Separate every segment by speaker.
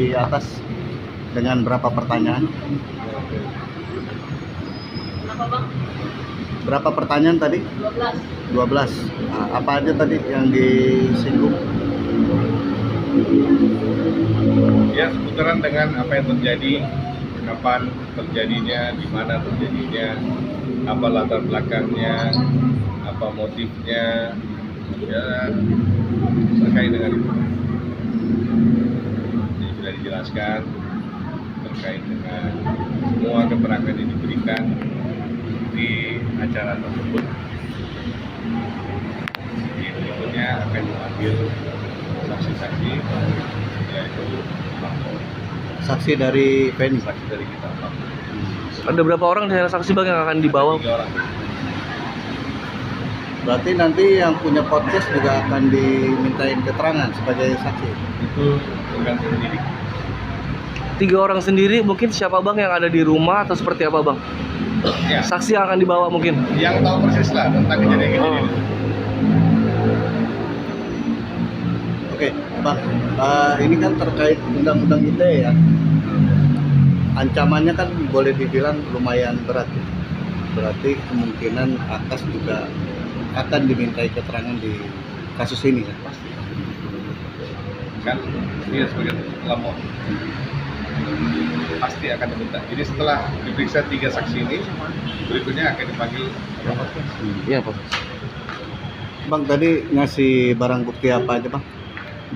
Speaker 1: di atas dengan berapa pertanyaan?
Speaker 2: Kenapa bang?
Speaker 1: Berapa pertanyaan tadi?
Speaker 2: 12.
Speaker 1: 12. Nah, apa aja tadi yang disinggung?
Speaker 3: Ya, seputaran dengan apa yang terjadi, kapan terjadinya, di mana terjadinya, apa latar belakangnya, apa motifnya, ya terkait dengan itu. Ini sudah dijelaskan terkait dengan semua keterangan yang diberikan di acara tersebut. Jadi berikutnya akan diambil saksi-saksi, yaitu lapor.
Speaker 1: Saksi dari Penny.
Speaker 3: Saksi dari kita.
Speaker 4: Ada berapa orang di sana saksi bang yang akan dibawa?
Speaker 3: 3 orang.
Speaker 1: Berarti nanti yang punya podcast juga akan dimintain keterangan sebagai saksi.
Speaker 3: Itu tergantung penyidik.
Speaker 4: 3 orang sendiri, mungkin siapa bang yang ada di rumah atau seperti apa bang?
Speaker 3: Ya,
Speaker 4: Saksi yang akan dibawa mungkin?
Speaker 3: yang tahu persis lah tentang kejadian-kejadian itu.
Speaker 1: Oke, Bang. Ini kan terkait undang-undang ITE ya. Ancamannya kan boleh dibilang lumayan berat. Berarti kemungkinan Akas juga akan dimintai keterangan di kasus ini ya.
Speaker 3: Kan dia sebagai pelapor pasti akan diminta. Jadi setelah diperiksa 3 saksi ini, berikutnya akan dipanggil pelapor.
Speaker 4: Iya pak.
Speaker 1: Bang tadi ngasih barang bukti apa aja bang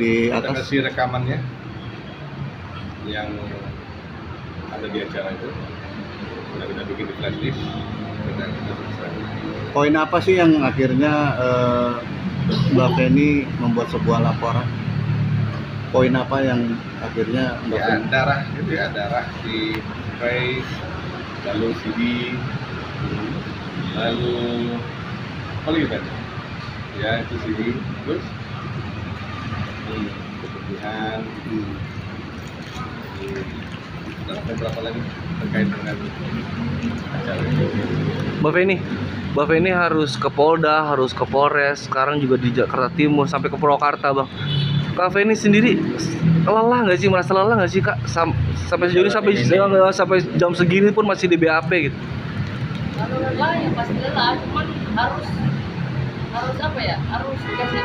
Speaker 1: di
Speaker 3: Ada
Speaker 1: atas?
Speaker 3: kasih rekamannya yang ada di acara itu. Sudah kita bikin di flash disk. Sudah kita periksa.
Speaker 1: Poin apa sih yang akhirnya Mbak Penny membuat sebuah laporan? Poin apa yang akhirnya Mbak
Speaker 3: Ya,
Speaker 1: Penny?
Speaker 3: darah itu ya, darah di spray, lalu CD, lalu apa lagi tadi? Ya, itu CD, terus kebersihan, dan beberapa lagi terkait dengan acara itu.
Speaker 4: Mbak Penny harus ke Polda, harus ke Polres, sekarang juga di Jakarta Timur sampai ke Purwakarta bang. Kak Penny sendiri lelah nggak sih, merasa lelah nggak sih kak? Sampai sejauh ini sampai jam segini pun masih di BAP gitu.
Speaker 2: Kalau lelah ya pasti lelah, cuman harus apa ya? Harus dikasih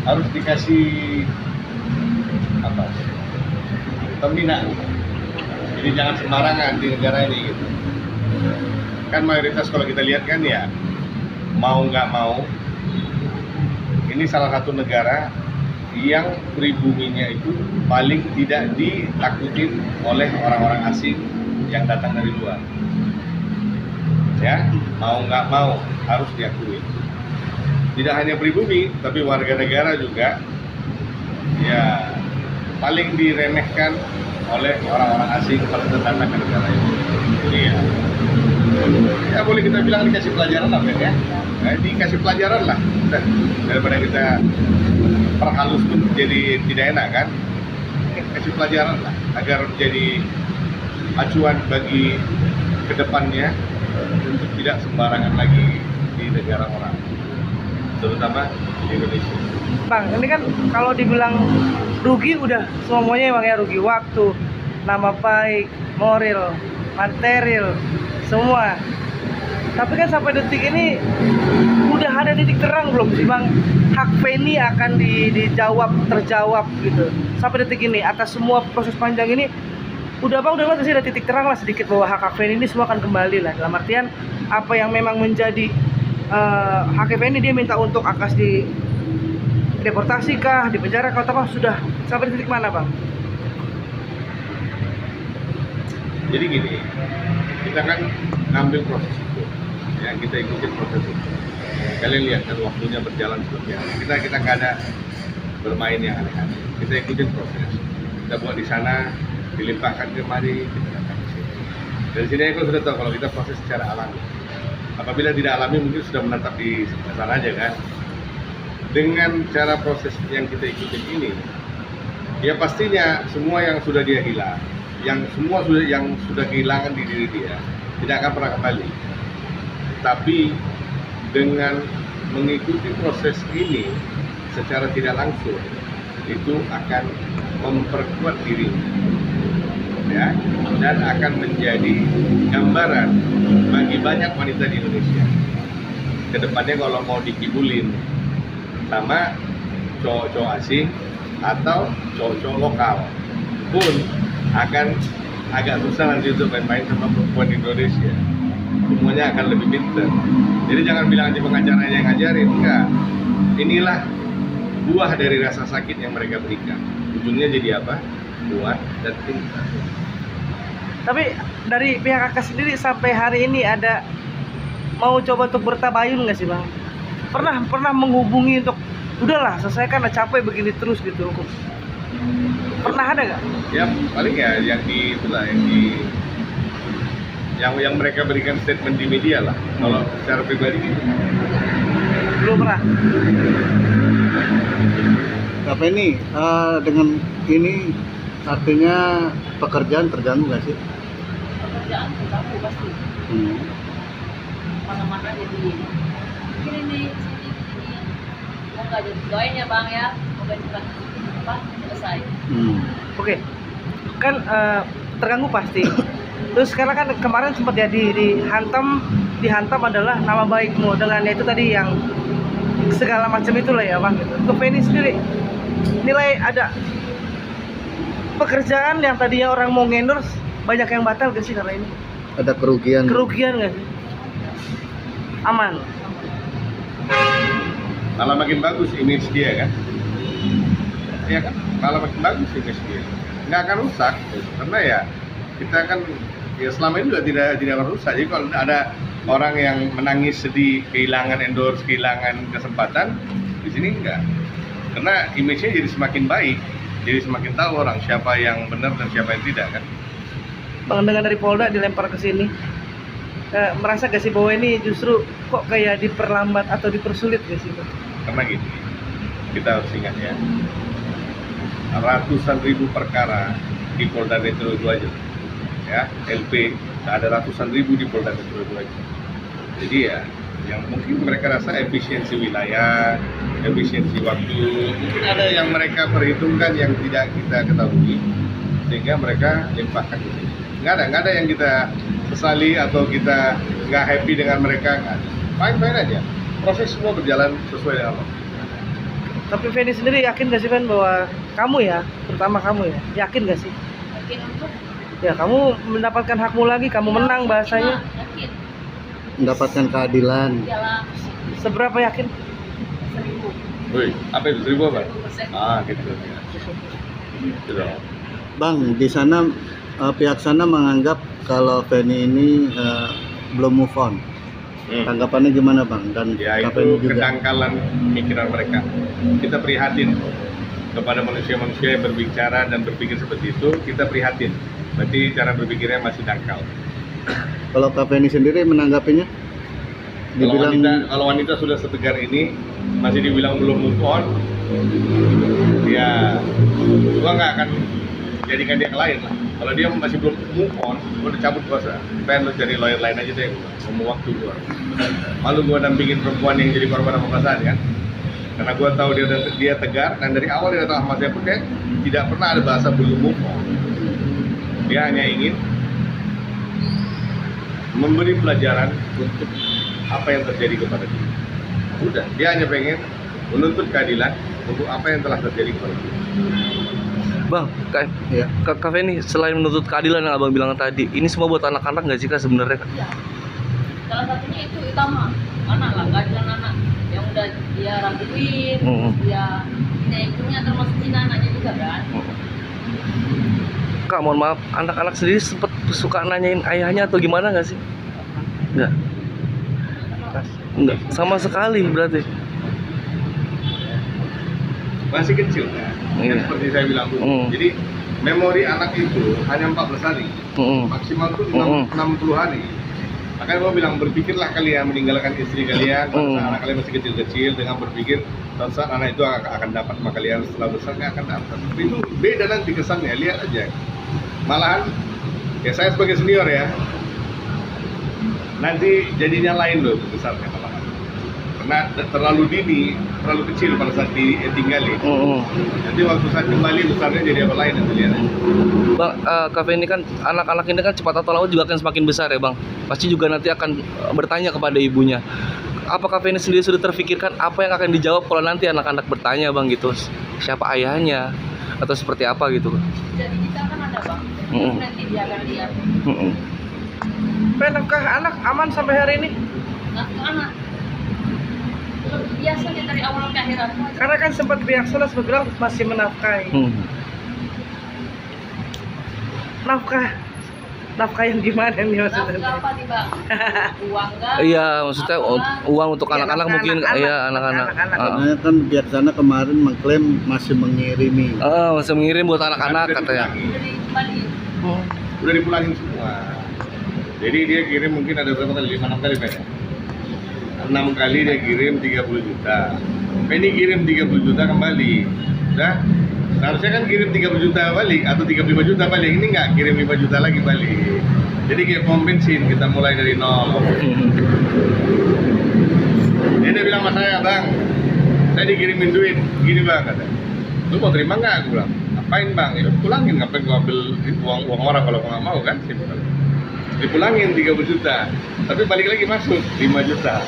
Speaker 3: Harus dikasih apa? Pembinaan. Jadi jangan sembarangan di negara ini gitu. Kan mayoritas kalau kita lihat kan ya mau nggak mau, ini salah satu negara yang pribuminya itu paling tidak ditakutin oleh orang-orang asing yang datang dari luar. Ya, mau nggak mau harus diakui. Tidak hanya pribumi, tapi warga negara juga ya paling diremehkan oleh orang-orang asing pada datang ke negara ini. Jadi ya boleh kita bilang dikasih pelajaran lah ya. Nah, dikasih pelajaran lah. Udah, daripada kita perhalus pun jadi tidak enak kan. Kasih pelajaran lah agar menjadi acuan bagi kedepannya untuk tidak sembarangan lagi di negara orang, terutama di Indonesia.
Speaker 5: Bang, ini kan kalau dibilang rugi udah semuanya bang ya, rugi waktu, nama baik, moral, material, semua. Tapi kan sampai detik ini udah ada titik terang belum sih bang? Hak Penny akan terjawab gitu. Sampai detik ini atas semua proses panjang ini udah sih ada titik terang lah sedikit bahwa hak Penny ini semua akan kembali lah. Dalam artian apa yang memang menjadi hak Penny, dia minta untuk Akas di deportasi kah, di penjara kah, apa sudah sampai di titik mana bang?
Speaker 3: Jadi gini, kita kan ngambil proses itu, ya kita ikutin proses itu. Kalian lihat kan waktunya berjalan seperti apa. Kita nggak ada bermain yang aneh-aneh. Kita ikutin proses. Kita buat di sana, dilimpahkan kemari, kita datang ke sini. Dari sini aku sudah tahu kalau kita proses secara alami. Apabila tidak alami mungkin sudah menetap di sana aja kan. Dengan cara proses yang kita ikutin ini, ya pastinya semua yang sudah dia hilang, yang sudah kehilangan di diri dia tidak akan pernah kembali. Tapi dengan mengikuti proses ini secara tidak langsung itu akan memperkuat diri, ya, dan akan menjadi gambaran bagi banyak wanita di Indonesia. Kedepannya kalau mau dikibulin sama cowok-cowok asing atau cowok-cowok lokal pun akan agak susah nanti untuk main-main sama perempuan Indonesia. Semuanya akan lebih pintar. Jadi jangan bilang aja pengacara yang ngajarin, enggak. Inilah buah dari rasa sakit yang mereka berikan. Ujungnya jadi apa? Kuat dan pintar.
Speaker 5: Tapi dari pihak kakak sendiri sampai hari ini ada mau coba untuk bertabayun nggak sih bang? Pernah menghubungi untuk udahlah selesaikan, capek begini terus gitu. Pernah ada nggak?
Speaker 3: Ya paling ya yang di itulah yang mereka berikan statement di media lah. Kalau secara pribadi gitu.
Speaker 5: Belum pernah.
Speaker 1: Apa ini dengan ini artinya pekerjaan terganggu nggak sih?
Speaker 2: Pekerjaan terganggu pasti. Mana-mana jadi gini nih, sini. Mau nggak jadi doain ya bang ya, moga cepat apa selesai.
Speaker 5: Oke. Kan terganggu pasti. Terus sekarang kan kemarin sempat ya dihantam adalah nama baikmu dengan itu tadi yang segala macam itulah ya bang. Untuk Feni sendiri nilai ada pekerjaan yang tadinya orang mau ngendorse banyak yang batal gak sih karena ini?
Speaker 1: Ada kerugian
Speaker 5: Kerugian gak sih? Aman.
Speaker 3: Malah makin bagus image dia kan? Iya kan? Malah makin bagus image dia. Nggak akan rusak, karena ya kita kan ya selama ini juga tidak merusak. Jadi kalau ada orang yang menangis sedih kehilangan endorse, kehilangan kesempatan, di sini enggak. Karena image-nya jadi semakin baik, jadi semakin tahu orang siapa yang benar dan siapa yang tidak kan.
Speaker 5: Bang, dengan dari Polda dilempar ke sini, merasa gak sih bahwa ini justru kok kayak diperlambat atau dipersulit gak sih?
Speaker 3: Karena gini, kita harus ingat ya, ratusan ribu perkara di Polda Metro itu aja, ya LP ada ratusan ribu di Polda Metro itu aja. Jadi ya, yang mungkin mereka rasa efisiensi wilayah, efisiensi waktu, mungkin ada yang mereka perhitungkan yang tidak kita ketahui, sehingga mereka limpahkan ke sini. Nggak ada yang kita sesali atau kita nggak happy dengan mereka, nggak ada. Fine aja, proses semua berjalan sesuai dengan waktu.
Speaker 5: Tapi Feni sendiri yakin gak sih Fen bahwa kamu ya, terutama kamu ya, yakin gak sih?
Speaker 2: Yakin untuk
Speaker 5: Ya kamu mendapatkan hakmu lagi, kamu menang bahasanya.
Speaker 2: yakin.
Speaker 1: mendapatkan keadilan.
Speaker 2: Iyalah
Speaker 5: Seberapa yakin?
Speaker 2: 1000%.
Speaker 3: Wih, apa itu 1000 apa? Gitu ya. Gitu dong.
Speaker 1: Bang, di sana pihak sana menganggap kalau Feni ini belum move on. Tanggapannya gimana Bang? Dan
Speaker 3: Ya
Speaker 1: Kak Feni
Speaker 3: itu
Speaker 1: juga.
Speaker 3: kedangkalan pemikiran mereka. Kita prihatin kepada manusia-manusia yang berbicara dan berpikir seperti itu. Kita prihatin. Berarti cara berpikirnya masih dangkal.
Speaker 1: Kalau Kak Feni sendiri menanggapinya?
Speaker 3: Kalau wanita sudah setegar ini masih dibilang belum move on, ya gua nggak akan jadikan dia ke lain lah. Kalau dia masih belum move on, gua udah cabut kuasa. Pengen lu cari lawyer lain aja deh, mau waktu gua. Malu gua dampingin perempuan yang jadi korban pemerasan kan? Karena gua tahu dia tegar dan dari awal dia datang sama saya pun dia tidak pernah ada bahasa belum move on. Dia hanya ingin memberi pelajaran untuk apa yang terjadi kepada dia. Udah, dia hanya pengen menuntut keadilan untuk apa yang telah terjadi kepada dia.
Speaker 4: Bang,
Speaker 1: Ya.
Speaker 4: Kak Feni, selain menuntut keadilan yang abang bilang tadi, ini semua buat anak-anak nggak sih Kak sebenarnya Kak?
Speaker 2: Iya. Salah satunya itu utama anak lah, keadilan anak yang udah dia raguin, dia punya termasuk Cina anaknya juga kan.
Speaker 4: Kak, mohon maaf, anak-anak sendiri sempet suka nanyain ayahnya atau gimana nggak sih? Nggak. Nggak, sama sekali berarti.
Speaker 3: Masih kecil kan?
Speaker 4: Iya.
Speaker 3: Seperti saya bilang dulu. Jadi memori anak itu hanya 14 hari, maksimal tuh 60 hari. Makanya gue bilang berpikirlah kalian meninggalkan istri kalian pada saat anak kalian masih kecil-kecil dengan berpikir suatu saat anak itu akan dapat sama kalian, setelah besar nggak akan dapat. Itu beda nanti kesannya, lihat aja. Malahan ya saya sebagai senior ya, nanti jadinya lain loh besarnya malahan. Karena terlalu dini, terlalu kecil pada saat ditinggali. Nanti waktu saat kembali besarnya jadi apa lain nanti lihat.
Speaker 4: Bang, kafe ini kan anak-anak ini kan cepat atau lambat juga akan semakin besar ya bang. Pasti juga nanti akan bertanya kepada ibunya. Apa kafe ini sendiri sudah terfikirkan apa yang akan dijawab kalau nanti anak-anak bertanya bang gitu? Siapa ayahnya atau seperti apa gitu?
Speaker 2: Jadi kita kan ada bang, nanti dia akan lihat.
Speaker 5: Apakah anak aman sampai hari ini?
Speaker 2: Nafkah anak. Biasanya dari awal ke akhirat.
Speaker 5: Karena kan sempat pihak Solas bilang masih menafkahi. Nafkah yang gimana nih maksudnya?
Speaker 2: Nafkah apa nih bang? Uang kan?
Speaker 4: Iya, maksudnya uang untuk
Speaker 5: Iya,
Speaker 4: anak-anak
Speaker 5: nafkah
Speaker 4: mungkin,
Speaker 5: anak-anak.
Speaker 4: iya anak-anak.
Speaker 1: Karena kan pihak sana kemarin mengklaim masih mengirimi.
Speaker 4: Masih mengirim buat anak-anak katanya.
Speaker 2: Dari Bali.
Speaker 3: Udah dipulangin semua. Jadi dia kirim mungkin ada berapa kali? 5-6 kali Pak? 6 kali dia kirim 30 juta. Ini kirim 30 juta kembali. Udah? Seharusnya kan kirim 30 juta balik atau 35 juta balik. Ini nggak kirim 5 juta lagi balik. Jadi kayak pom bensin, kita mulai dari nol. Dia bilang sama saya, bang, saya dikirimin duit, gini bang kata. Lu mau terima nggak? Aku bilang, ngapain bang? Ya pulangin, ngapain gua ambil uang orang kalau gua nggak mau kan? Simpel. Dipulangin 30 juta, tapi balik lagi masuk 5 juta.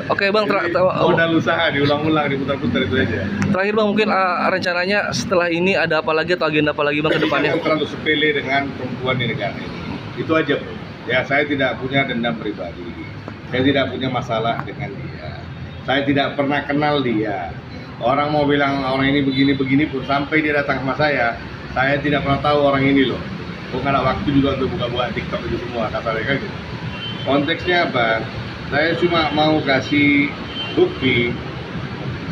Speaker 4: Oke bang,
Speaker 3: Modal usaha diulang-ulang, diputar-putar itu aja.
Speaker 4: terakhir bang mungkin rencananya setelah ini ada apa lagi atau agenda apa lagi bang ke depannya?
Speaker 3: Jangan terlalu sepele dengan perempuan di negara ini. Itu aja bro. Ya saya tidak punya dendam pribadi. Saya tidak punya masalah dengan dia. Saya tidak pernah kenal dia. Orang mau bilang orang ini begini-begini pun sampai dia datang sama saya tidak pernah tahu orang ini loh. Bukan ada waktu juga untuk buka-buka TikTok itu semua kasarnya kan gitu. Konteksnya apa? Saya cuma mau kasih bukti,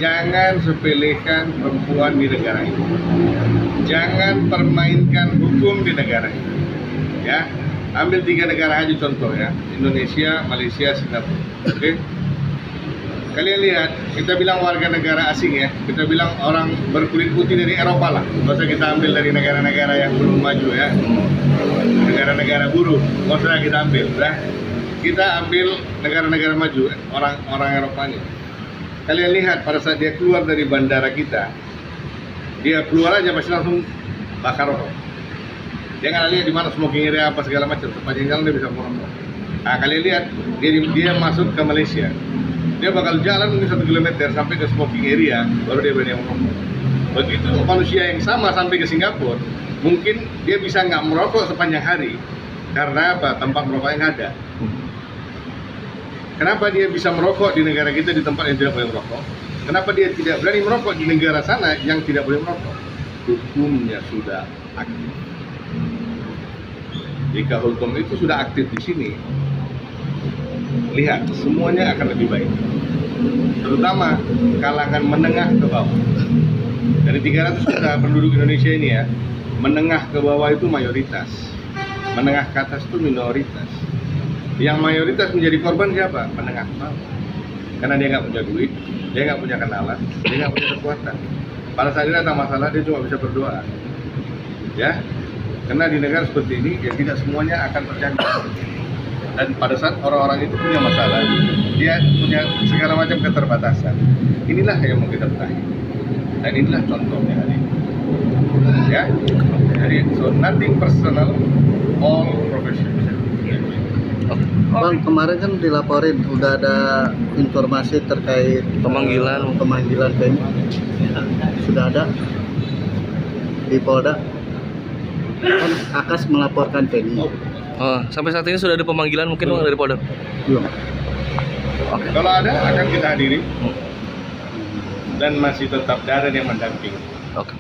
Speaker 3: jangan sepelekan perempuan di negara ini. Jangan permainkan hukum di negara ini. Ya, ambil 3 negara aja contoh ya, Indonesia, Malaysia, Singapura. Oke? Kalian lihat, kita bilang warga negara asing ya, kita bilang orang berkulit putih dari Eropa lah. Nggak usah kita ambil dari negara-negara yang belum maju ya, negara-negara buruh, nggak usah kita ambil, udah. Kita ambil negara-negara maju, orang Eropa ini. Kalian lihat pada saat dia keluar dari bandara kita, dia keluar aja pasti langsung bakar rokok. Dia nggak lihat di mana smoking area apa segala macam, sepanjang jalan dia bisa merokok. Nah kalian lihat, dia masuk ke Malaysia, dia bakal jalan mungkin 1 kilometer sampai ke smoking area, baru dia berani merokok. Begitu manusia yang sama sampai ke Singapura, mungkin dia bisa nggak merokok sepanjang hari, karena apa? Tempat merokok yang ada. Kenapa dia bisa merokok di negara kita di tempat yang tidak boleh merokok? Kenapa dia tidak berani merokok di negara sana yang tidak boleh merokok? Hukumnya sudah aktif. Jika hukum itu sudah aktif di sini, lihat semuanya akan lebih baik. Terutama kalangan menengah ke bawah. Dari 300 juta penduduk Indonesia ini ya, menengah ke bawah itu mayoritas, menengah ke atas itu minoritas. Yang mayoritas menjadi korban siapa? Menengah ke bawah. Karena dia nggak punya duit, dia nggak punya kenalan, dia nggak punya kekuatan. Pada saat dia datang masalah, dia cuma bisa berdoa. Ya, karena di negara seperti ini, ya tidak semuanya akan terjangkau. Dan pada saat orang-orang itu punya masalah, dia punya segala macam keterbatasan. Inilah yang mau kita benahi. Dan inilah contohnya hari ini. Ya, jadi so nothing personal, all professional.
Speaker 1: Bang, kemarin kan dilaporin udah ada informasi terkait
Speaker 4: Pemanggilan
Speaker 1: Feni. Sudah ada di Polda. Kan Akas melaporkan Feni.
Speaker 4: Sampai saat ini sudah ada pemanggilan mungkin bang dari Polda?
Speaker 1: Belum.
Speaker 3: Kalau ada akan kita hadiri dan masih tetap Darren yang mendampingi.
Speaker 4: Oke.